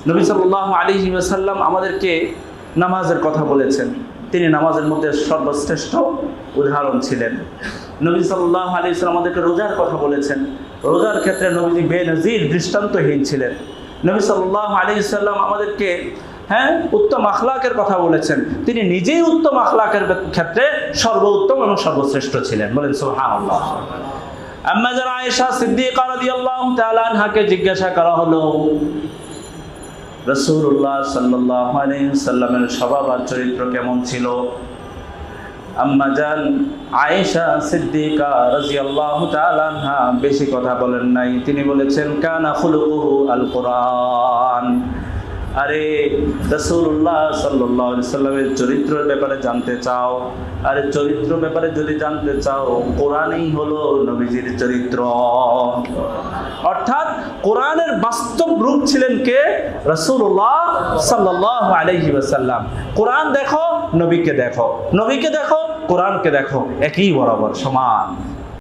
নবী সাল্লাল্লাহু আলাইহি ওয়াসাল্লাম আমাদেরকে নামাজের কথা বলেছেন। তিনি নামাজের মধ্যে সর্বশ্রেষ্ঠ উদাহরণ ছিলেন। নবী সাল্লাল্লাহু আলাইহি ওয়াসাল্লাম আমাদেরকে রোজার কথা বলেছেন। রোজার ক্ষেত্রে নবীজি বেনজির দৃষ্টান্তহীন ছিলেন। নবী সাল্লাল্লাহু আলাইহি ওয়াসাল্লাম আমাদেরকে উত্তম আখলাকের কথা বলেছেন। তিনি নিজেই উত্তম আখলাকের ক্ষেত্রে সর্বোত্তম এবং সর্বশ্রেষ্ঠ ছিলেন। বলেন সুবহানাল্লাহ। আম্মা জান আয়েশা সিদ্দিকা রাদিয়াল্লাহু তাআলা আনহাকে জিজ্ঞাসা করা হলো, রাসূলুল্লাহ সাল্লাল্লাহু আলাইহি ওয়াসাল্লামের স্বভাব আর চরিত্র কেমন ছিল? আম্মা জান আয়েশা সিদ্দিকা রাদিয়াল্লাহু তাআলা আনহা বেশি কথা বলেন নাই। তিনি বলেছেন, কানা খুলুকুহু আল কুরআন। আরে রাসূলুল্লাহ সাল্লাল্লাহু আলাইহি ওয়াসাল্লামের চরিত্রের ব্যাপারে জানতে চাও? আরে চরিত্র ব্যাপারে যদি জানতে চাও, কোরআনই হলো নবীজির চরিত্র। অর্থাৎ কোরআনের বাস্তব রূপ ছিলেন কে? রাসূলুল্লাহ সাল্লাল্লাহু আলাইহি ওয়াসাল্লাম। কোরআন দেখো, নবীকে দেখো, নবীকে দেখো, কোরআনকে দেখো, একই বরাবর সমান।